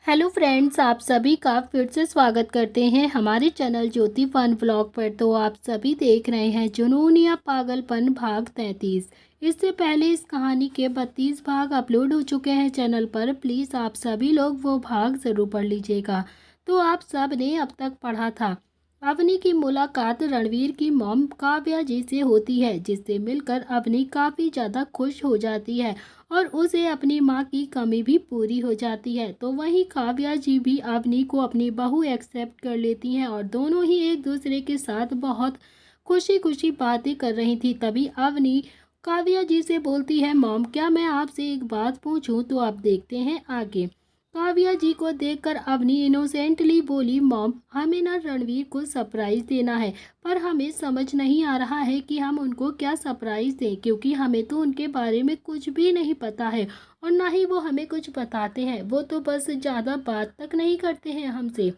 Hello friends, आप सभी का फिर से स्वागत करते हैं हमारे चैनल ज्योति फन व्लॉग पर। तो आप सभी देख रहे हैं जुनून या पागलपन भाग 33। इससे पहले इस कहानी के 32 भाग अपलोड हो चुके हैं चैनल पर। प्लीज़ आप सभी लोग वो भाग ज़रूर पढ़ लीजिएगा। तो आप सब ने अब तक पढ़ा था अवनी की मुलाकात रणवीर की मॉम काव्या जी से होती है, जिससे मिलकर अवनी काफ़ी ज़्यादा खुश हो जाती है और उसे अपनी माँ की कमी भी पूरी हो जाती है। तो वहीं काव्या जी भी अवनी को अपनी बहू एक्सेप्ट कर लेती हैं और दोनों ही एक दूसरे के साथ बहुत खुशी खुशी बातें कर रही थी। तभी अवनी काव्या जी से बोलती है, मॉम क्या मैं आपसे एक बात पूछूं? तो आप देखते हैं आगे। काव्या जी को देखकर अवनी इनोसेंटली बोली, मॉम हमें ना रणवीर को सरप्राइज देना है, पर हमें समझ नहीं आ रहा है कि हम उनको क्या सरप्राइज दें, क्योंकि हमें तो उनके बारे में कुछ भी नहीं पता है और ना ही वो हमें कुछ बताते हैं। वो तो बस ज़्यादा बात तक नहीं करते हैं हमसे।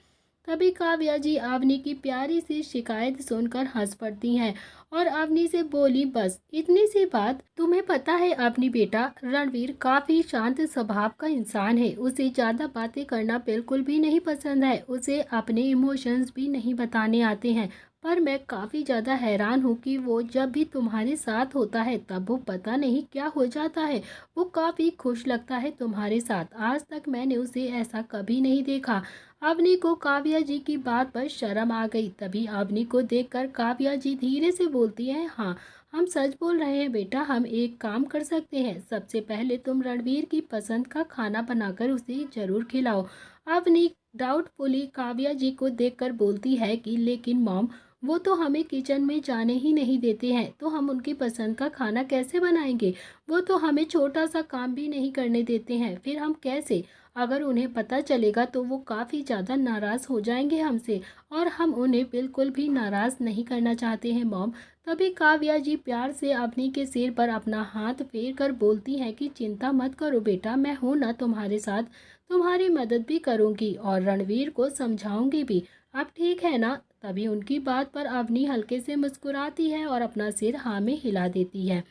तभी काव्या जी अवनी की प्यारी सी शिकायत सुनकर हंस पड़ती हैं और अवनी से बोली, बस इतनी सी बात? तुम्हें पता है अवनी बेटा, रणवीर काफ़ी शांत स्वभाव का इंसान है। उसे ज़्यादा बातें करना बिल्कुल भी नहीं पसंद है। उसे अपने इमोशंस भी नहीं बताने आते हैं। पर मैं काफ़ी ज़्यादा हैरान हूँ कि वो जब भी तुम्हारे साथ होता है तब वो पता नहीं क्या हो जाता है। वो काफ़ी खुश लगता है तुम्हारे साथ। आज तक मैंने उसे ऐसा कभी नहीं देखा। अवनी को काव्या जी की बात पर शर्म आ गई। तभी अवनी को देखकर काव्या जी धीरे से बोलती है, हाँ हम सच बोल रहे हैं बेटा। हम एक काम कर सकते हैं, सबसे पहले तुम रणवीर की पसंद का खाना बनाकर उसे जरूर खिलाओ। अवनी डाउटफुली काव्या जी को देखकर बोलती है कि लेकिन मॉम वो तो हमें किचन में जाने ही नहीं देते हैं, तो हम उनकी पसंद का खाना कैसे बनाएंगे? वो तो हमें छोटा सा काम भी नहीं करने देते हैं, फिर हम कैसे? अगर उन्हें पता चलेगा तो वो काफ़ी ज़्यादा नाराज़ हो जाएंगे हमसे और हम उन्हें बिल्कुल भी नाराज़ नहीं करना चाहते हैं मॉम। तभी काव्या जी प्यार से अवनी के सिर पर अपना हाथ फेर कर बोलती हैं कि चिंता मत करो बेटा, मैं हूँ ना तुम्हारे साथ। तुम्हारी मदद भी करूँगी और रणवीर को समझाऊंगी भी। अब ठीक है ना? तभी उनकी बात पर अवनी हल्के से मुस्कुराती है और अपना सिर हाँ में हिला देती है।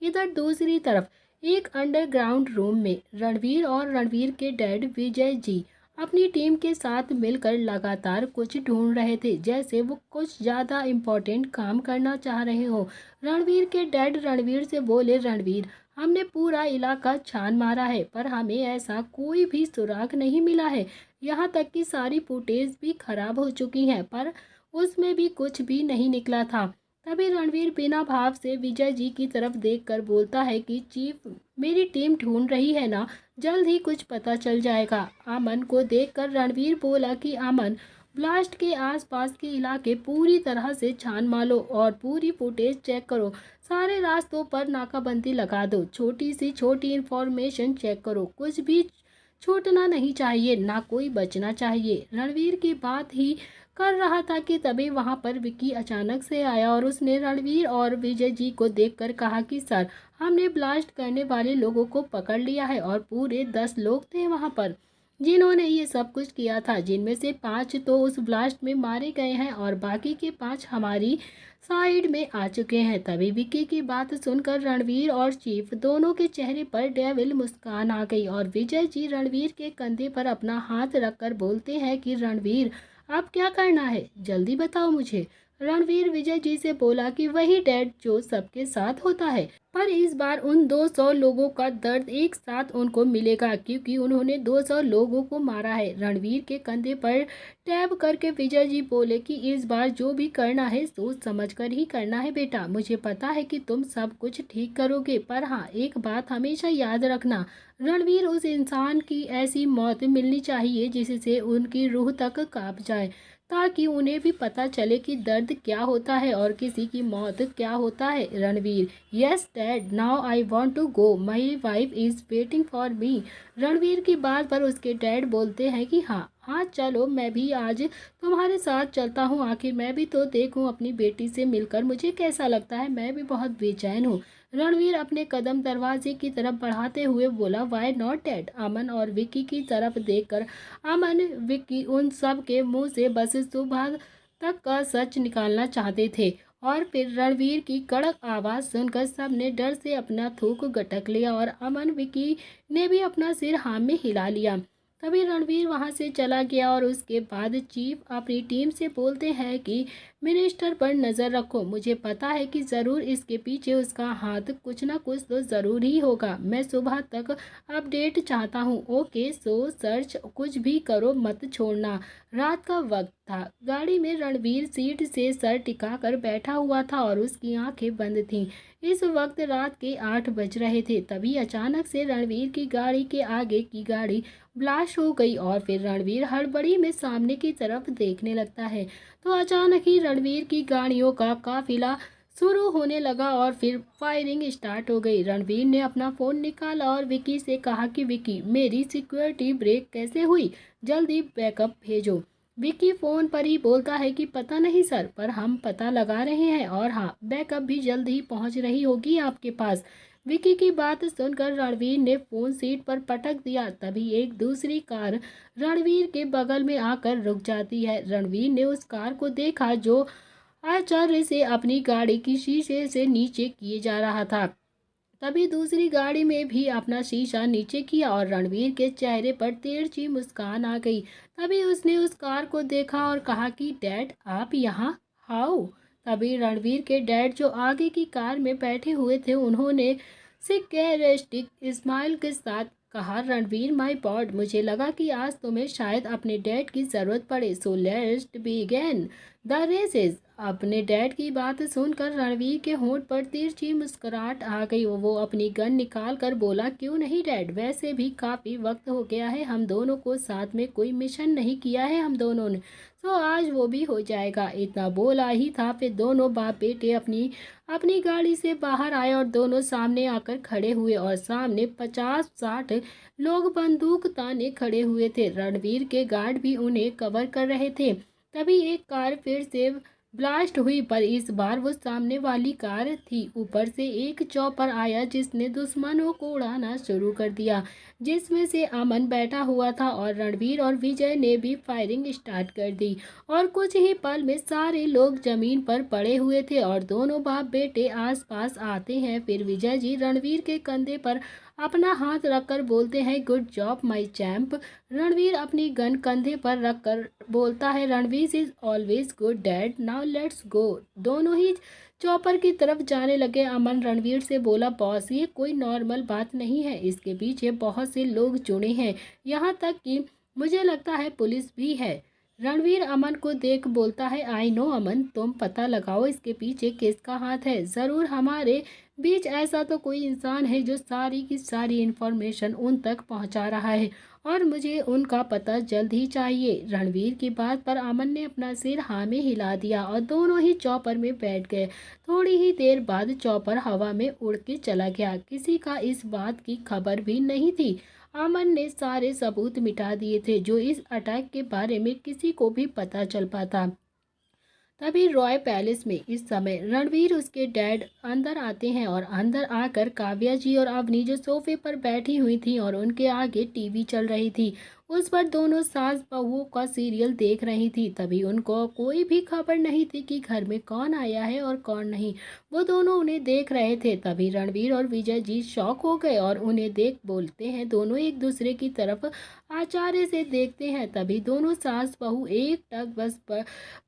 इधर दूसरी तरफ एक अंडरग्राउंड रूम में रणवीर और रणवीर के डैड विजय जी अपनी टीम के साथ मिलकर लगातार कुछ ढूंढ रहे थे, जैसे वो कुछ ज़्यादा इम्पोर्टेंट काम करना चाह रहे हो। रणवीर के डैड रणवीर से बोले, रणवीर हमने पूरा इलाका छान मारा है पर हमें ऐसा कोई भी सुराग नहीं मिला है। यहाँ तक कि सारी फुटेज भी खराब हो चुकी हैं, पर उसमें भी कुछ भी नहीं निकला था। तभी रणवीर बिना भाव से विजय जी की तरफ देखकर बोलता है कि चीफ मेरी टीम ढूंढ रही है ना, जल्द ही कुछ पता चल जाएगा। अमन को देखकर रणवीर बोला कि अमन ब्लास्ट के आसपास के इलाके पूरी तरह से छान मारो और पूरी फुटेज चेक करो। सारे रास्तों पर नाकाबंदी लगा दो। छोटी से छोटी इंफॉर्मेशन चेक करो, कुछ भी छूटना नहीं चाहिए, ना कोई बचना चाहिए। रणवीर की बात ही कर रहा था कि तभी वहां पर विक्की अचानक से आया और उसने रणवीर और विजय जी को देखकर कहा कि सर हमने ब्लास्ट करने वाले लोगों को पकड़ लिया है और पूरे 10 लोग थे वहां पर जिन्होंने ये सब कुछ किया था, जिनमें से 5 तो उस ब्लास्ट में मारे गए हैं और बाकी के 5 हमारी साइड में आ चुके हैं। तभी विक्की की बात सुनकर रणवीर और चीफ दोनों के चेहरे पर डेविल मुस्कान आ गई और विजय जी रणवीर के कंधे पर अपना हाथ रखकर बोलते हैं कि रणवीर अब क्या करना है, जल्दी बताओ मुझे। रणवीर विजय जी से बोला कि वही डैड जो सबके साथ होता है, पर इस बार उन 200 लोगों का दर्द एक साथ उनको मिलेगा क्योंकि उन्होंने 200 लोगों को मारा है। रणवीर के कंधे पर टैब करके विजय जी बोले कि इस बार जो भी करना है सोच समझ कर ही करना है बेटा। मुझे पता है कि तुम सब कुछ ठीक करोगे, पर हाँ एक बात हमेशा याद रखना, रणवीर उस इंसान की ऐसी मौत मिलनी चाहिए जिससे उनकी रूह तक कांप जाए, ताकि उन्हें भी पता चले कि दर्द क्या होता है और किसी की मौत क्या होता है। Ranveer, yes dad, now I want to go, my wife is waiting for me. Ranveer की बात पर उसके डैड बोलते हैं कि हाँ हाँ चलो, मैं भी आज तुम्हारे साथ चलता हूँ, आखिर मैं भी तो देखूँ अपनी बेटी से मिलकर मुझे कैसा लगता है, मैं भी बहुत बेचैन हूँ। रणवीर अपने कदम दरवाजे की तरफ बढ़ाते हुए बोला, वाई नॉट डैड। अमन और विक्की की तरफ देखकर अमन विक्की उन सब के मुंह से बस सुबह तक का सच निकालना चाहते थे और फिर रणवीर की कड़क आवाज़ सुनकर सब ने डर से अपना थूक गटक लिया और अमन विक्की ने भी अपना सिर हाँ में हिला लिया। तभी रणवीर वहां से चला गया और उसके बाद चीफ अपनी टीम से बोलते हैं कि मिनिस्टर पर नज़र रखो, मुझे पता है कि ज़रूर इसके पीछे उसका हाथ कुछ ना कुछ तो ज़रूर ही होगा। मैं सुबह तक अपडेट चाहता हूँ। ओके, सो सर्च कुछ भी करो, मत छोड़ना। रात का वक्त था। गाड़ी में रणवीर सीट से सर टिकाकर बैठा हुआ था और उसकी आंखें बंद थीं। इस वक्त रात के 8 बज रहे थे। तभी अचानक से रणवीर की गाड़ी के आगे की गाड़ी ब्लास्ट हो गई और फिर रणवीर हड़बड़ी में सामने की तरफ देखने लगता है तो अचानक ही रणवीर की गाड़ियों का काफिला शुरू होने लगा और फिर फायरिंग स्टार्ट हो गई। रणवीर ने अपना फ़ोन निकाला और विकी से कहा कि विकी, मेरी सिक्योरिटी ब्रेक कैसे हुई, जल्दी बैकअप भेजो। विकी फ़ोन पर ही बोलता है कि पता नहीं सर, पर हम पता लगा रहे हैं और हाँ, बैकअप भी जल्द ही पहुंच रही होगी आपके पास। विकी की बात सुनकर रणवीर ने फ़ोन सीट पर पटक दिया। तभी एक दूसरी कार रणवीर के बगल में आकर रुक जाती है। रणवीर ने उस कार को देखा जो आश्चर्य से अपनी गाड़ी की शीशे से नीचे किए जा रहा था। तभी दूसरी गाड़ी में भी अपना शीशा नीचे किया और रणवीर के चेहरे पर तिरछी मुस्कान आ गई। तभी उसने उस कार को देखा और कहा कि डैड, आप यहाँ? हाउ? तभी रणवीर के डैड जो आगे की कार में बैठे हुए थे, उन्होंने सिक्योरिस्टिक स्माइल के साथ कहा, रणवीर माय गॉड, मुझे लगा कि आज तुम्हें शायद अपने डैड की ज़रूरत पड़े, so let's begin the races. अपने डैड की बात सुनकर रणवीर के होंठ पर तिरछी मुस्कुराहट आ गई। वो अपनी गन निकाल कर बोला, क्यों नहीं डैड, वैसे भी काफ़ी वक्त हो गया है, हम दोनों को साथ में कोई मिशन नहीं किया है हम दोनों ने, तो आज वो भी हो जाएगा। इतना बोला ही था, फिर दोनों बाप बेटे अपनी अपनी गाड़ी से बाहर आए और दोनों सामने आकर खड़े हुए और सामने 50-60 लोग बंदूक ताने खड़े हुए थे। रणवीर के गार्ड भी उन्हें कवर कर रहे थे। तभी एक कार फिर से ब्लास्ट हुई, पर इस बार वो सामने वाली कार थी। ऊपर से एक चॉपर आया जिसने दुश्मनों को उड़ाना शुरू कर दिया, जिसमें से अमन बैठा हुआ था और रणवीर और विजय ने भी फायरिंग स्टार्ट कर दी और कुछ ही पल में सारे लोग जमीन पर पड़े हुए थे और दोनों बाप बेटे आसपास आते हैं। फिर विजय जी रणवीर के कंधे पर अपना हाथ रखकर बोलते हैं, good job my champ. Ranveer अपनी गन कंधे पर रखकर बोलता है, Ranveer is always good dad, now let's go. दोनों ही चौपर की तरफ जाने लगे। अमन रणवीर से बोला, बॉस, ये कोई नॉर्मल बात नहीं है, इसके पीछे बहुत से लोग जुड़े हैं, यहाँ तक कि मुझे लगता है पुलिस भी है। रणवीर अमन को देख बोलता है, आई नो अमन, तुम पता लगाओ इसके पीछे किसका हाथ है। ज़रूर हमारे बीच ऐसा तो कोई इंसान है जो सारी की सारी इन्फॉर्मेशन उन तक पहुंचा रहा है और मुझे उनका पता जल्द ही चाहिए। रणवीर की बात पर अमन ने अपना सिर हाँ में हिला दिया और दोनों ही चौपर में बैठ गए। थोड़ी ही देर बाद चौपर हवा में उड़ के चला गया। किसी का इस बात की खबर भी नहीं थी। अमन ने सारे सबूत मिटा दिए थे जो इस अटैक के बारे में किसी को भी पता चल पाता। तभी रॉय पैलेस में इस समय रणवीर उसके डैड अंदर आते हैं और अंदर आकर काव्या जी और अवनी जो सोफे पर बैठी हुई थी और उनके आगे टीवी चल रही थी, उस पर दोनों सास बहुओं का सीरियल देख रही थी। तभी उनको कोई भी खबर नहीं थी कि घर में कौन आया है और कौन नहीं, वो दोनों उन्हें देख रहे थे। तभी रणवीर और विजय जी शॉक हो गए और उन्हें देख बोलते हैं, दोनों एक दूसरे की तरफ आचार्य से देखते हैं। तभी दोनों सास बहू एक टक बस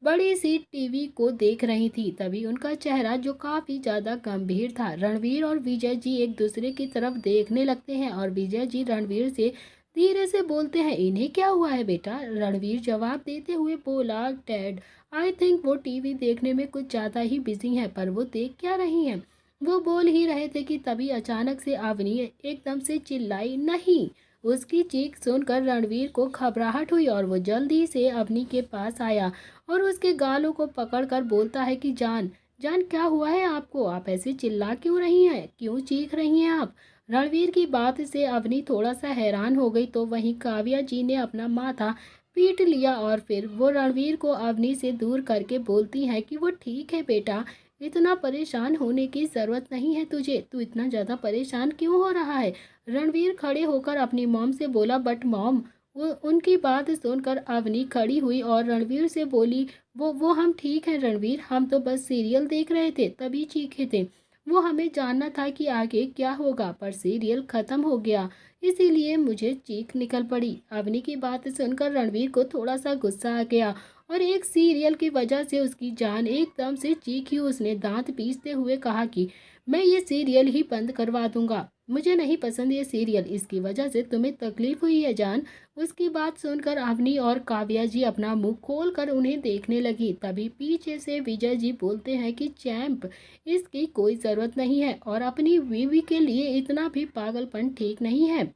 बड़ी सी टीवी को देख रही थी। तभी उनका चेहरा जो काफी ज्यादा गंभीर था। रणवीर और विजय जी एक दूसरे की तरफ देखने लगते हैं और विजय जी रणवीर से धीरे से बोलते हैं, इन्हें क्या हुआ है बेटा? रणवीर जवाब देते हुए बोला, डैड, आई थिंक वो टीवी देखने में कुछ ज़्यादा ही बिजी हैं, पर वो देख क्या रही हैं? वो बोल ही रहे थे कि तभी अचानक से अवनी एकदम से चिल्लाई, नहीं। उसकी चीख सुनकर रणवीर को घबराहट हुई और वो जल्दी से अवनी के पास आया और उसके गालों को पकड़कर बोलता है कि जान, जान, क्या हुआ है आपको? आप ऐसे चिल्ला क्यों रही हैं? क्यों चीख रही हैं आप? रणवीर की बात से अवनी थोड़ा सा हैरान हो गई तो वहीं काव्या जी ने अपना माथा पीट लिया और फिर वो रणवीर को अवनी से दूर करके बोलती हैं कि वो ठीक है बेटा, इतना परेशान होने की ज़रूरत नहीं है तुझे, तू इतना ज़्यादा परेशान क्यों हो रहा है? रणवीर खड़े होकर अपनी मॉम से बोला, बट मॉम। वो उनकी बात सुनकर अवनी खड़ी हुई और रणवीर से बोली, वो हम ठीक हैं रणवीर, हम तो बस सीरियल देख रहे थे तभी चीखे थे। वो हमें जानना था कि आगे क्या होगा, पर सीरियल ख़त्म हो गया, इसीलिए मुझे चीख निकल पड़ी। अवनी की बात सुनकर रणवीर को थोड़ा सा गुस्सा आ गया और एक सीरियल की वजह से उसकी जान एकदम से चीखी। उसने दांत पीसते हुए कहा कि मैं ये सीरियल ही बंद करवा दूंगा। मुझे नहीं पसंद ये सीरियल, इसकी वजह से तुम्हें तकलीफ हुई है जान। उसकी बात सुनकर अवनी और काव्या जी अपना मुंह खोल कर उन्हें देखने लगी। तभी पीछे से विजय जी बोलते हैं कि चैंप, इसकी कोई ज़रूरत नहीं है और अपनी बीवी के लिए इतना भी पागलपन ठीक नहीं है।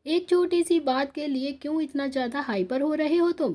एक छोटी सी बात के लिए क्यों इतना ज़्यादा हाइपर हो रहे हो तुम?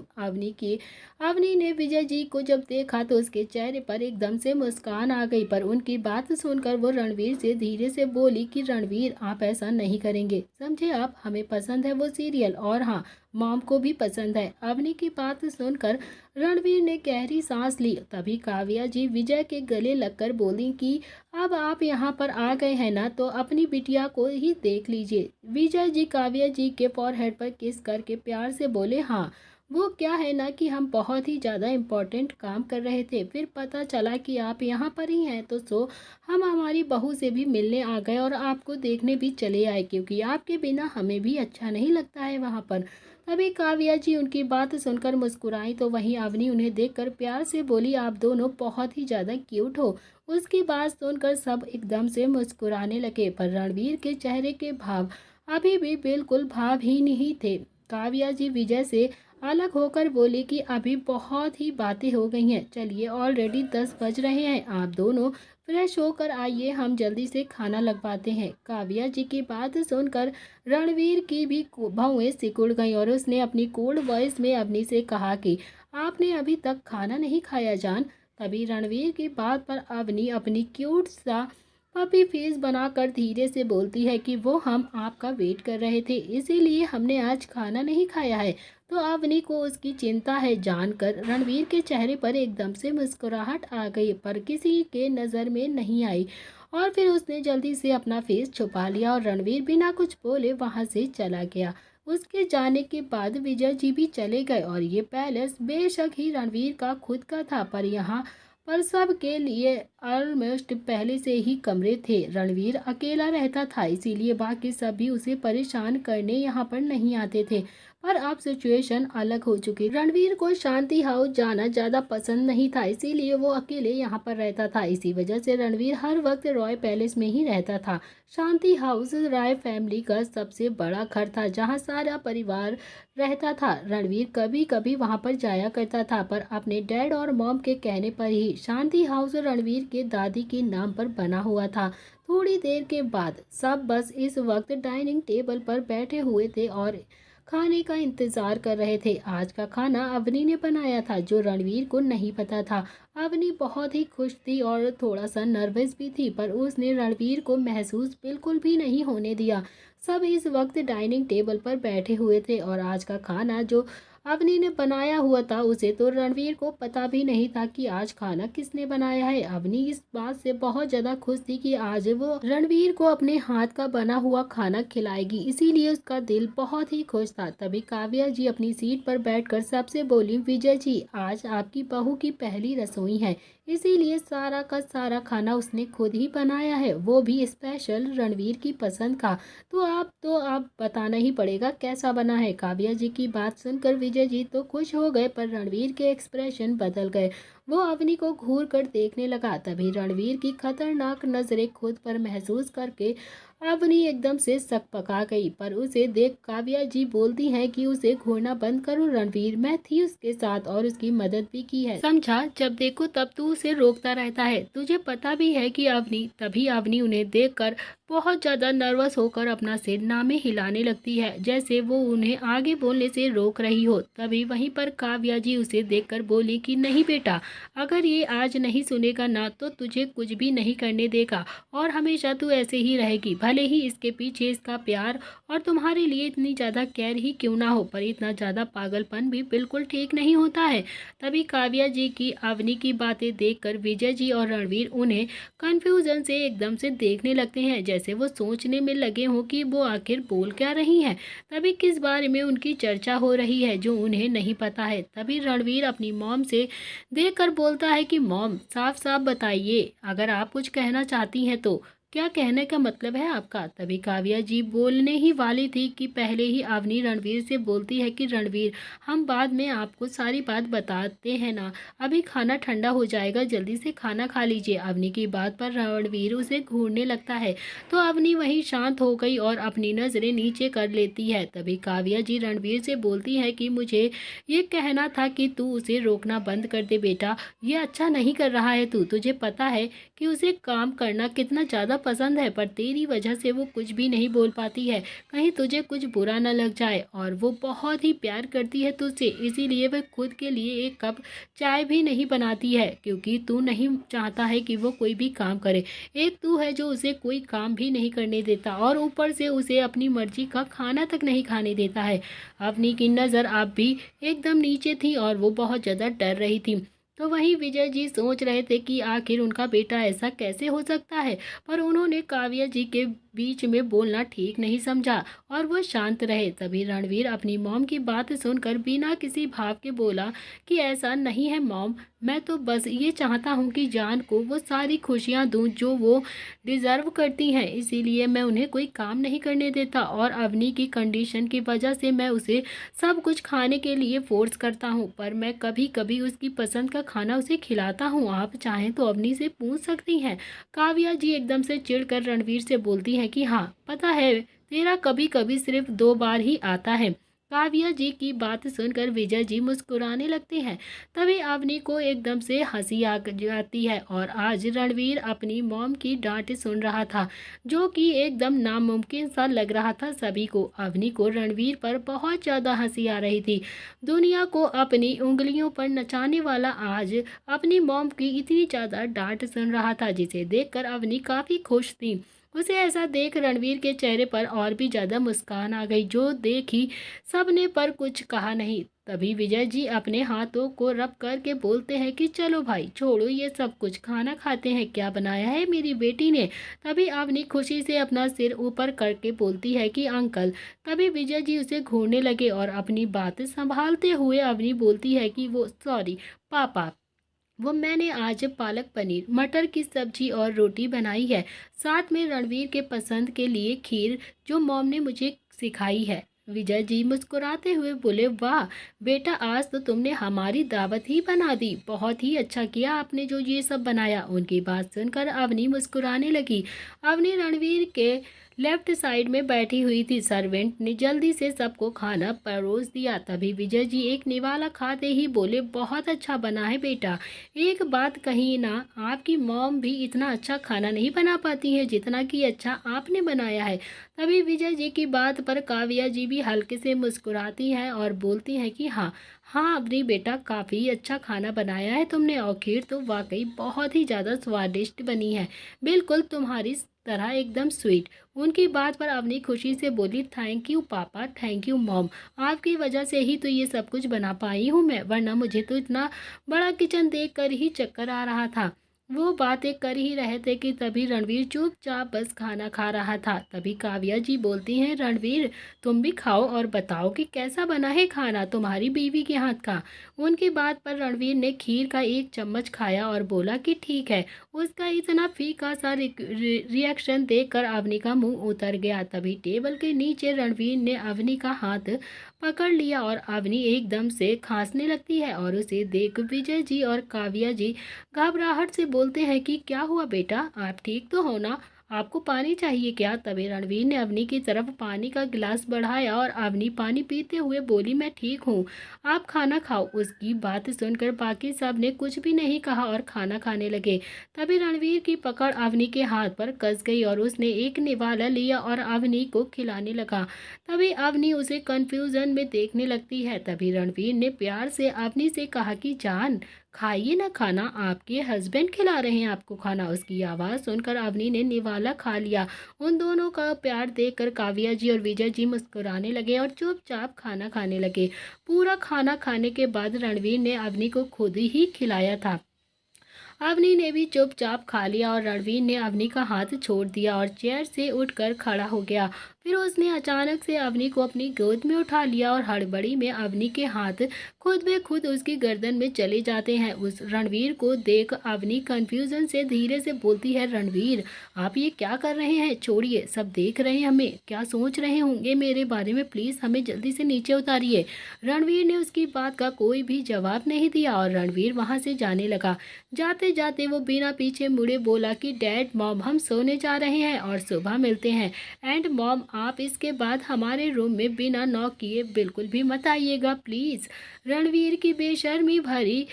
अवनी ने विजय जी को जब देखा तो उसके चेहरे पर एकदम से मुस्कान आ गई। पर उनकी बात सुनकर वो रणवीर से धीरे से बोली कि रणवीर, आप ऐसा नहीं करेंगे, समझे आप? हमें पसंद है वो सीरियल, और हाँ, मॉम को भी पसंद है। अवनी की बात सुनकर रणवीर ने गहरी सांस ली। तभी काव्या जी विजय के गले लगकर बोली कि अब आप यहाँ पर आ गए हैं ना, तो अपनी बिटिया को ही देख लीजिए। विजय जी काव्या जी के फॉरहेड पर किस करके प्यार से बोले, हाँ, वो क्या है ना कि हम बहुत ही ज़्यादा इम्पोर्टेंट काम कर रहे थे, फिर पता चला कि आप यहाँ पर ही हैं, तो हम हमारी बहू से भी मिलने आ गए और आपको देखने भी चले आए, क्योंकि आपके बिना हमें भी अच्छा नहीं लगता है वहाँ पर। तभी काव्या जी उनकी बात सुनकर मुस्कुराई, तो वहीं अवनी उन्हें देखकर प्यार से बोली, आप दोनों बहुत ही ज़्यादा क्यूट हो। उसकी बात सुनकर सब एकदम से मुस्कुराने लगे, पर रणवीर के चेहरे के भाव अभी भी बिल्कुल भावहीन ही थे। काव्या जी विजय से अलग होकर बोली कि अभी बहुत ही बातें हो गई हैं, चलिए ऑलरेडी 10 बज रहे हैं, आप दोनों फ्रेश होकर आइए, हम जल्दी से खाना लगवाते हैं। काव्या जी की बात सुनकर रणवीर की भी भौएं सिकुड़ गईं और उसने अपनी कोल्ड वॉइस में अवनी से कहा कि आपने अभी तक खाना नहीं खाया जान। तभी रणवीर की बात पर अवनी अपनी क्यूट सा पपी फेस बनाकर धीरे से बोलती है कि वो हम आपका वेट कर रहे थे, इसीलिए हमने आज खाना नहीं खाया है। तो अवनी को उसकी चिंता है जानकर रणवीर के चेहरे पर एकदम से मुस्कुराहट आ गई, पर किसी के नज़र में नहीं आई और फिर उसने जल्दी से अपना फेस छुपा लिया और रणवीर बिना कुछ बोले वहां से चला गया। उसके जाने के बाद विजय जी भी चले गए और ये पैलेस बेशक ही रणवीर का खुद का था, पर सब के लिए ऑलमोस्ट पहले से ही कमरे थे। रणवीर अकेला रहता था, इसीलिए बाकी सभी उसे परेशान करने यहाँ पर नहीं आते थे। पर अब सिचुएशन अलग हो चुकी। रणवीर को शांति हाउस जाना ज़्यादा पसंद नहीं था, इसीलिए वो अकेले यहाँ पर रहता था। इसी वजह से रणवीर हर वक्त रॉय पैलेस में ही रहता था। शांति हाउस रॉय फैमिली का सबसे बड़ा घर था, जहाँ सारा परिवार रहता था। रणवीर कभी कभी वहां पर जाया करता था, पर अपने डैड और मॉम के कहने पर ही। शांति हाउस रणवीर के दादी के नाम पर बना हुआ था। थोड़ी देर के बाद सब बस इस वक्त डाइनिंग टेबल पर बैठे हुए थे और खाने का इंतजार कर रहे थे। आज का खाना अवनी ने बनाया था, जो रणवीर को नहीं पता था। अवनी बहुत ही खुश थी और थोड़ा सा नर्वस भी थी, पर उसने रणवीर को महसूस बिल्कुल भी नहीं होने दिया। सब इस वक्त डाइनिंग टेबल पर बैठे हुए थे और आज का खाना जो अवनी ने बनाया हुआ था, उसे तो रणवीर को पता भी नहीं था कि आज खाना किसने बनाया है। अवनी इस बात से बहुत ज़्यादा खुश थी कि आज वो रणवीर को अपने हाथ का बना हुआ खाना खिलाएगी, इसीलिए उसका दिल बहुत ही खुश था। तभी काव्या जी अपनी सीट पर बैठकर सबसे बोली, विजय जी, आज आपकी बहू की पहली रसोई है, इसीलिए सारा का सारा खाना उसने खुद ही बनाया है, वो भी स्पेशल रणवीर की पसंद का। तो आप बताना ही पड़ेगा कैसा बना है। काव्या जी की बात सुनकर विजय जी तो खुश हो गए, पर रणवीर के एक्सप्रेशन बदल गए। वो अवनी को घूर कर देखने लगा। तभी रणवीर की खतरनाक नजरें खुद पर महसूस करके अवनी एकदम से सकपका गई, पर उसे देख काव्या जी बोलती हैं कि उसे घूरना बंद करो रणवीर, मैं थी उसके साथ और उसकी मदद भी की है, समझा? जब देखो तब तू उसे रोकता रहता है, तुझे पता भी है कि अवनी। तभी अवनी उन्हें देखकर बहुत ज़्यादा नर्वस होकर अपना सिर नामे हिलाने लगती है, जैसे वो उन्हें आगे बोलने से रोक रही हो। तभी वहीं पर काव्या जी उसे देखकर बोली कि नहीं बेटा, अगर ये आज नहीं सुनेगा ना, तो तुझे कुछ भी नहीं करने देगा और हमेशा तू ऐसे ही रहेगी। भले ही इसके पीछे इसका प्यार और तुम्हारे लिए इतनी ज़्यादा केयर ही क्यों ना हो, पर इतना ज़्यादा पागलपन भी बिल्कुल ठीक नहीं होता है। तभी काव्या जी की अवनी की बातें देखकर विजय जी और रणवीर उन्हें कन्फ्यूजन से एकदम से देखने लगते हैं, जैसे वो सोचने में लगे हों कि वो आखिर बोल क्या रही हैं। तभी किस बारे में उनकी चर्चा हो रही है जो उन्हें नहीं पता है। तभी रणवीर अपनी मॉम से देखकर बोलता है कि मॉम, साफ साफ बताइए, अगर आप कुछ कहना चाहती हैं तो। क्या कहने का मतलब है आपका? तभी काव्या जी बोलने ही वाली थी कि पहले ही अवनी रणवीर से बोलती है कि रणवीर, हम बाद में आपको सारी बात बताते हैं ना, अभी खाना ठंडा हो जाएगा, जल्दी से खाना खा लीजिए। अवनी की बात पर रणवीर उसे घूरने लगता है तो अवनी वहीं शांत हो गई और अपनी नज़रें नीचे कर लेती है। तभी काव्या जी रणवीर से बोलती है कि मुझे ये कहना था कि तू उसे रोकना बंद कर दे बेटा, ये अच्छा नहीं कर रहा है तू, तुझे पता है कि उसे काम करना कितना ज़्यादा पसंद है, पर तेरी वजह से वो कुछ भी नहीं बोल पाती है, कहीं तुझे कुछ बुरा न लग जाए। और वो बहुत ही प्यार करती है तुझसे, इसीलिए वह खुद के लिए एक कप चाय भी नहीं बनाती है, क्योंकि तू नहीं चाहता है कि वो कोई भी काम करे। एक तू है जो उसे कोई काम भी नहीं करने देता और ऊपर से उसे अपनी मर्जी का खाना तक नहीं खाने देता है। अपनी की नज़र आप भी एकदम नीचे थी और वो बहुत ज़्यादा डर रही थी। तो वहीं विजय जी सोच रहे थे कि आखिर उनका बेटा ऐसा कैसे हो सकता है, पर उन्होंने काव्या जी के बीच में बोलना ठीक नहीं समझा और वो शांत रहे। तभी रणवीर अपनी मॉम की बात सुनकर बिना किसी भाव के बोला कि ऐसा नहीं है मॉम, मैं तो बस ये चाहता हूँ कि जान को वो सारी खुशियाँ दूँ जो वो डिज़र्व करती हैं, इसीलिए मैं उन्हें कोई काम नहीं करने देता और अवनी की कंडीशन की वजह से मैं उसे सब कुछ खाने के लिए फोर्स करता हूँ, पर मैं कभी कभी उसकी पसंद का खाना उसे खिलाता हूँ। आप चाहें तो अवनी से पूछ सकती हैं। काव्या जी एकदम से चिढ़कर रणवीर से बोलती हैं कि हाँ पता है, तेरा कभी कभी सिर्फ 2 बार ही आता है। काव्या जी की बात सुनकर विजय जी मुस्कुराने लगते हैं। तभी अवनी को एकदम से हंसी आ जाती है और आज रणवीर अपनी मॉम की डांट सुन रहा था, जो कि एकदम नामुमकिन सा लग रहा था सभी को। अवनी को रणवीर पर बहुत ज़्यादा हंसी आ रही थी। दुनिया को अपनी उंगलियों पर नचाने वाला आज अपनी मॉम की इतनी ज़्यादा डांट सुन रहा था, जिसे देखकर अवनी काफ़ी खुश थी। उसे ऐसा देख रणवीर के चेहरे पर और भी ज़्यादा मुस्कान आ गई, जो देखी सबने पर कुछ कहा नहीं। तभी विजय जी अपने हाथों को रब करके बोलते हैं कि चलो भाई छोड़ो ये सब कुछ, खाना खाते हैं, क्या बनाया है मेरी बेटी ने। तभी अवनी खुशी से अपना सिर ऊपर करके बोलती है कि अंकल। तभी विजय जी उसे घूरने लगे और अपनी बात संभालते हुए अवनी बोलती है कि वो सॉरी पापा, वो मैंने आज पालक पनीर मटर की सब्जी और रोटी बनाई है, साथ में रणवीर के पसंद के लिए खीर जो मॉम ने मुझे सिखाई है। विजय जी मुस्कुराते हुए बोले, वाह बेटा, आज तो तुमने हमारी दावत ही बना दी, बहुत ही अच्छा किया आपने जो ये सब बनाया। उनकी बात सुनकर अवनी मुस्कुराने लगी। अवनी रणवीर के लेफ्ट साइड में बैठी हुई थी। सर्वेंट ने जल्दी से सबको खाना परोस दिया। तभी विजय जी एक निवाला खाते ही बोले, बहुत अच्छा बना है बेटा, एक बात कही ना, आपकी मॉम भी इतना अच्छा खाना नहीं बना पाती है जितना कि अच्छा आपने बनाया है। तभी विजय जी की बात पर काव्या जी भी हल्के से मुस्कुराती हैं और बोलती हैं कि हाँ हाँ अपनी बेटा, काफ़ी अच्छा खाना बनाया है तुमने और खीर तो वाकई बहुत ही ज़्यादा स्वादिष्ट बनी है, बिल्कुल तुम्हारी तरह एकदम स्वीट। उनकी बात पर अवनी खुशी से बोली, थैंक यू पापा, थैंक यू मॉम, आपकी वजह से ही तो ये सब कुछ बना पाई हूँ मैं, वरना मुझे तो इतना बड़ा किचन देख कर ही चक्कर आ रहा था। वो बातें कर ही रहे थे कि तभी रणवीर चुपचाप बस खाना खा रहा था। तभी काव्या जी बोलती हैं, रणवीर तुम भी खाओ और बताओ कि कैसा बना है खाना तुम्हारी बीवी के हाथ का। उनकी बात पर रणवीर ने खीर का एक चम्मच खाया और बोला कि ठीक है। उसका इतना फीका सा रिएक्शन देखकर अवनी का मुंह उतर गया। तभी टेबल के नीचे रणवीर ने अवनी का हाथ पकड़ लिया और अवनी एकदम से खांसने लगती है और उसे देख विजय जी और काव्या जी घबराहट से बोलते हैं कि क्या हुआ बेटा, आप ठीक तो हो ना, आपको पानी चाहिए क्या। तभी रणवीर ने अवनी की तरफ पानी का गिलास बढ़ाया और अवनी पानी पीते हुए बोली, मैं ठीक हूँ, आप खाना खाओ। उसकी बात सुनकर बाकी सब ने कुछ भी नहीं कहा और खाना खाने लगे। तभी रणवीर की पकड़ अवनी के हाथ पर कस गई और उसने एक निवाला लिया और अवनी को खिलाने लगा। तभी अवनी उसे कंफ्यूजन में देखने लगती है। तभी रणवीर ने प्यार से अवनी से कहा कि जान खाइए ना खाना, आपके हस्बैंड खिला रहे हैं आपको खाना। उसकी आवाज़ सुनकर अवनी ने निवाला खा लिया। उन दोनों का प्यार देखकर काव्या जी और विजय जी मुस्कुराने लगे और चुपचाप खाना खाने लगे। पूरा खाना खाने के बाद रणवीर ने अवनी को खुद ही खिलाया था। अवनी ने भी चुपचाप खा लिया और रणवीर ने अवनी का हाथ छोड़ दिया और चेयर से उठकर खड़ा हो गया। फिर उसने अचानक से अवनी को अपनी गोद में उठा लिया और हड़बड़ी में अवनी के हाथ खुद ब खुद उसकी गर्दन में चले जाते हैं। उस रणवीर को देख अवनी कंफ्यूजन से धीरे से बोलती है, रणवीर आप ये क्या कर रहे हैं? छोड़िए, सब देख रहे हैं हमें। क्या सोच रहे होंगे मेरे बारे में? प्लीज़ हमें जल्दी से नीचे उतारिए। रणवीर ने उसकी बात का कोई भी जवाब नहीं दिया और रणवीर वहाँ से जाने लगा। जाते जाते वो बिना पीछे मुड़े बोला कि डैड मॉम हम सोने जा रहे हैं और सुबह मिलते हैं। एंड मॉम आप इसके बाद हमारे रूम में बिना नॉक किए बिल्कुल भी मत आइएगा प्लीज़। रणवीर की बेशर्मी भरी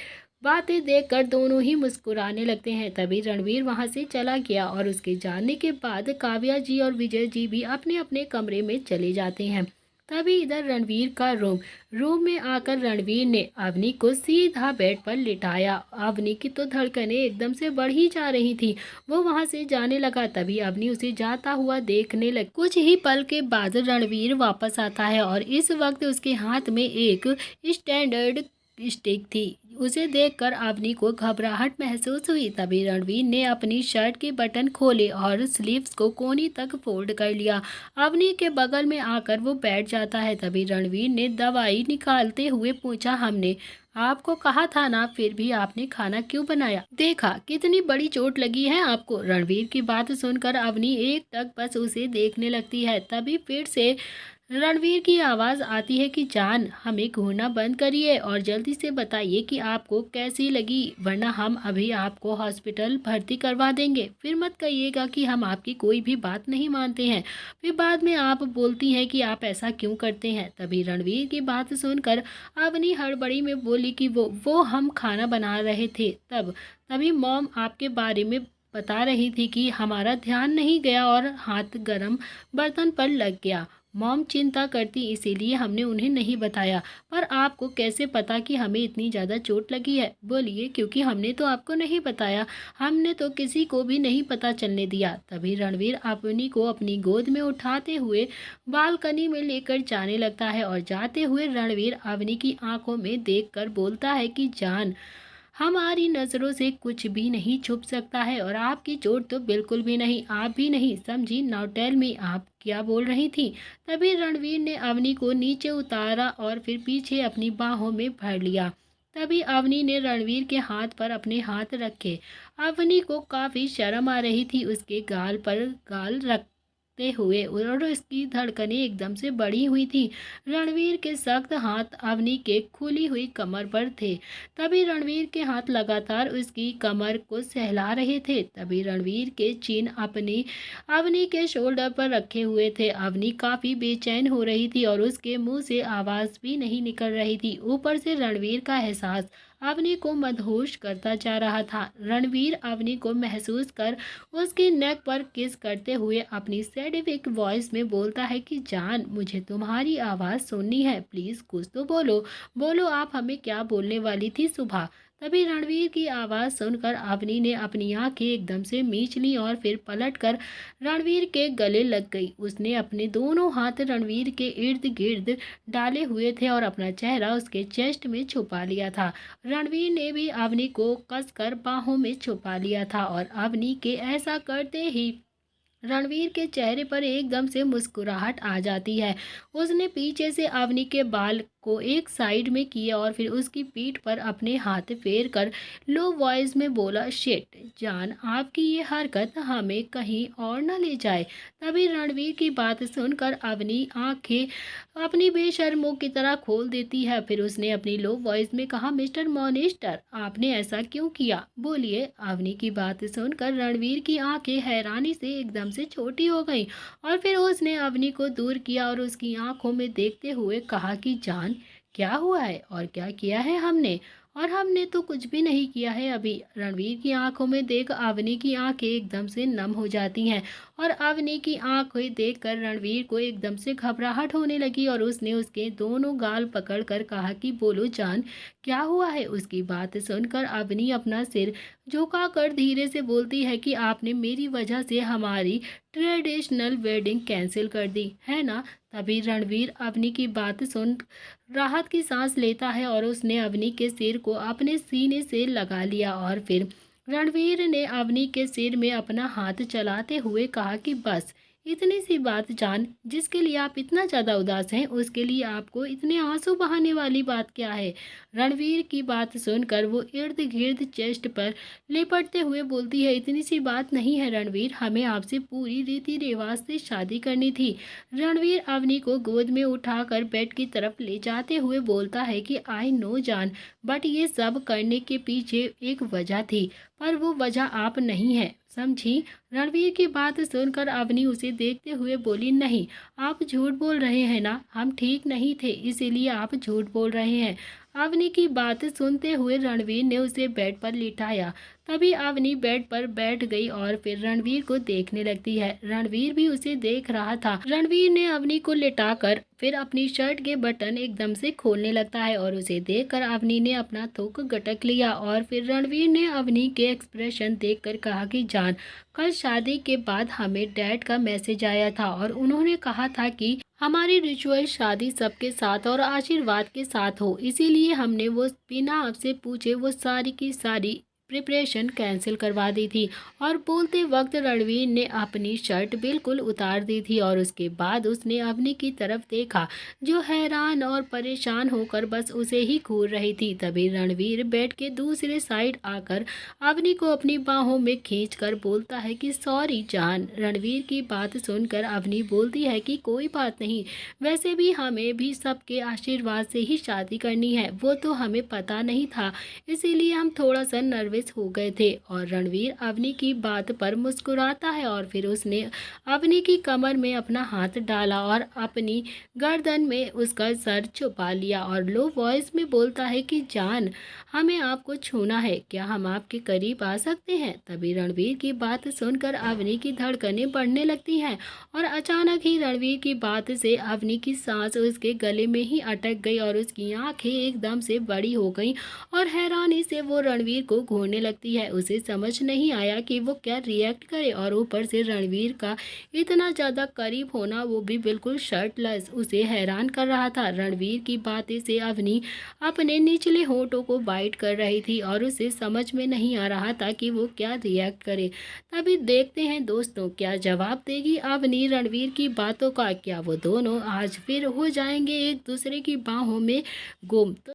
बातें देखकर दोनों ही मुस्कुराने लगते हैं। तभी रणवीर वहां से चला गया और उसके जाने के बाद काव्या जी और विजय जी भी अपने अपने कमरे में चले जाते हैं। तभी इधर रणवीर का रूम में आकर रणवीर ने अवनी को सीधा बेड पर लिटाया। अवनी की तो धड़कनें एकदम से बढ़ ही जा रही थी। वो वहां से जाने लगा। तभी अवनी उसे जाता हुआ देखने लगी। कुछ ही पल के बाद रणवीर वापस आता है और इस वक्त उसके हाथ में एक स्टैंडर्ड स्टिक थी। उसे देखकर अवनी को घबराहट महसूस हुई। तभी रणवीर ने अपनी शर्ट के बटन खोले और स्लीव्स को कोनी तक फोल्ड कर लिया। अवनी के बगल में आकर वो बैठ जाता है। तभी रणवीर ने दवाई निकालते हुए पूछा, हमने आपको कहा था ना, फिर भी आपने खाना क्यों बनाया? देखा कितनी बड़ी चोट लगी है आपको। रणवीर की बात सुनकर अवनी एक टक बस उसे देखने लगती है। तभी फिर से रणवीर की आवाज़ आती है कि जान हमें घूरना बंद करिए और जल्दी से बताइए कि आपको कैसी लगी, वरना हम अभी आपको हॉस्पिटल भर्ती करवा देंगे। फिर मत कहिएगा कि हम आपकी कोई भी बात नहीं मानते हैं, फिर बाद में आप बोलती हैं कि आप ऐसा क्यों करते हैं। तभी रणवीर की बात सुनकर अवनी हड़बड़ी में बोली कि वो हम खाना बना रहे थे तभी मॉम आपके बारे में बता रही थी कि हमारा ध्यान नहीं गया और हाथ गरम बर्तन पर लग गया। मॉम चिंता करती इसीलिए हमने उन्हें नहीं बताया। पर आपको कैसे पता कि हमें इतनी ज़्यादा चोट लगी है? बोलिए, क्योंकि हमने तो आपको नहीं बताया। हमने तो किसी को भी नहीं पता चलने दिया। तभी रणवीर अवनी को अपनी गोद में उठाते हुए बालकनी में लेकर जाने लगता है और जाते हुए रणवीर अवनी की आंखों में देखकर बोलता है कि जान हमारी नज़रों से कुछ भी नहीं छुप सकता है और आपकी चोट तो बिल्कुल भी नहीं, आप भी नहीं समझी। नाउ टेल मी आप क्या बोल रही थी? तभी रणवीर ने अवनी को नीचे उतारा और फिर पीछे अपनी बाहों में भर लिया। तभी अवनी ने रणवीर के हाथ पर अपने हाथ रखे। अवनी को काफ़ी शर्म आ रही थी उसके गाल पर गाल रखते हुए और उसकी धड़कनें एकदम से बढ़ी हुई थी। रणवीर के सख्त हाथ अवनी के खुली हुई कमर पर थे। तभी रणवीर के हाथ लगातार उसकी कमर को सहला रहे थे। तभी रणवीर के चिन अपनी अवनी के शोल्डर पर रखे हुए थे। अवनी काफी बेचैन हो रही थी और उसके मुंह से आवाज भी नहीं निकल रही थी। ऊपर से रणवीर का एहसास अवनी को मदहोश करता जा रहा था। रणवीर अवनी को महसूस कर उसकी नेक पर किस करते हुए अपनी सैडिफिक वॉइस में बोलता है कि जान मुझे तुम्हारी आवाज़ सुननी है, प्लीज़ कुछ तो बोलो। बोलो आप हमें क्या बोलने वाली थी सुबह। तभी रणवीर की आवाज़ सुनकर अवनी ने अपनी आंखें एकदम से मीच ली और फिर पलटकर रणवीर के गले लग गई। उसने अपने दोनों हाथ रणवीर के इर्द गिर्द डाले हुए थे और अपना चेहरा उसके चेस्ट में छुपा लिया था। रणवीर ने भी अवनी को कसकर बाहों में छुपा लिया था और अवनी के ऐसा करते ही रणवीर के चेहरे पर एकदम से मुस्कुराहट आ जाती है। उसने पीछे से अवनी के बाल को एक साइड में किया और फिर उसकी पीठ पर अपने हाथ फेर कर लो वॉइस में बोला, शिट जान आपकी ये हरकत हमें कहीं और न ले जाए। तभी रणवीर की बात सुनकर अवनी आंखें अपनी बेशर्मों की तरह खोल देती है। फिर उसने अपनी लो वॉइस में कहा, मिस्टर मॉनिस्टर आपने ऐसा क्यों किया? बोलिए। अवनी की बात सुनकर रणवीर की आंखें हैरानी से एकदम से छोटी हो गई और फिर उसने अवनी को दूर किया और उसकी आंखों में देखते हुए कहा कि जान क्या हुआ है और क्या किया है हमने? और हमने तो कुछ भी नहीं किया है अभी। रणवीर की आंखों में देख अवनी की आंखें एकदम से नम हो जाती हैं और अवनी की आंखें देखकर रणवीर को एकदम से घबराहट होने लगी और उसने उसके दोनों गाल पकड़कर कहा कि बोलो जान क्या हुआ है? उसकी बात सुनकर अवनी अपना सिर झुकाकर धीरे से बोलती है कि आपने मेरी वजह से हमारी ट्रेडिशनल वेडिंग कैंसिल कर दी है ना। तभी रणवीर अवनी की बात सुन राहत की सांस लेता है और उसने अवनी के सिर को अपने सीने से लगा लिया और फिर रणवीर ने अवनी के सिर में अपना हाथ चलाते हुए कहा कि बस इतनी सी बात जान, जिसके लिए आप इतना ज़्यादा उदास हैं, उसके लिए आपको इतने आंसू बहाने वाली बात क्या है? रणवीर की बात सुनकर वो इर्द गिर्द चेस्ट पर लिपटते हुए बोलती है, इतनी सी बात नहीं है रणवीर, हमें आपसे पूरी रीति रिवाज से शादी करनी थी। रणवीर अवनी को गोद में उठाकर बेड की तरफ ले जाते हुए बोलता है कि आई नो जान, बट ये सब करने के पीछे एक वजह थी, पर वो वजह आप नहीं है, समझी? रणवीर की बात सुनकर अवनी उसे देखते हुए बोली, नहीं, आप झूठ बोल रहे हैं ना, हम ठीक नहीं थे इसीलिए आप झूठ बोल रहे हैं। अवनी की बात सुनते हुए रणवीर ने उसे बेड पर लिटाया। तभी अवनी बेड पर बैठ गई और फिर रणवीर को देखने लगती है। रणवीर भी उसे देख रहा था। रणवीर ने अवनी को लिटाकर फिर अपनी शर्ट के बटन एकदम से खोलने लगता है और उसे देखकर अवनी ने अपना थूक गटक लिया और फिर रणवीर ने अवनी के एक्सप्रेशन देखकर कहा कि जान, कल शादी के बाद हमें डैड का मैसेज आया था और उन्होंने कहा था कि हमारी रिचुअल शादी सबके साथ और आशीर्वाद के साथ हो, इसीलिए हमने वो बिना आपसे पूछे वो सारी की सारी प्रिपरेशन कैंसिल करवा दी थी। और बोलते वक्त रणवीर ने अपनी शर्ट बिल्कुल उतार दी थी और उसके बाद उसने अवनी की तरफ देखा, जो हैरान और परेशान होकर बस उसे ही घूर रही थी। तभी रणवीर बेड के दूसरे साइड आकर अवनी को अपनी बाहों में खींचकर बोलता है कि सॉरी जान। रणवीर की बात सुनकर अवनी बोलती है कि कोई बात नहीं, वैसे भी हमें भी सबके आशीर्वाद से ही शादी करनी है, वो तो हमें पता नहीं था, इसीलिए हम थोड़ा सा नर्वस हो गए थे। और रणवीर अवनी की बात पर मुस्कुराता है और फिर उसने अवनी की कमर में अपना हाथ डाला और अपनी गर्दन में उसका सर छुपा लिया और लो वॉइस में बोलता है कि जान, हमें आपको छूना है, क्या हम आपके करीब आ सकते हैं? तभी रणवीर की बात सुनकर अवनी की धड़कनें बढ़ने लगती हैं और अचानक ही रणवीर की बात से अवनी की सांस उसके गले में ही अटक गई और उसकी आंखें एकदम से बड़ी हो गई और हैरानी से वो रणवीर को घूरने लगती है। उसे समझ नहीं आया कि वो क्या रिएक्ट करे और ऊपर से रणवीर का इतना ज़्यादा करीब होना, वो भी बिल्कुल शर्टलेस, उसे हैरान कर रहा था। रणवीर की बातें से अवनी अपने निचले होठों को बाइट कर रही थी और उसे समझ में नहीं आ रहा था कि वो क्या रिएक्ट करे। तभी देखते हैं दोस्तों, क्या जवाब देगी अवनी रणवीर की बातों का? क्या वो दोनों आज फिर हो जाएंगे एक दूसरे की बाहों में गुम?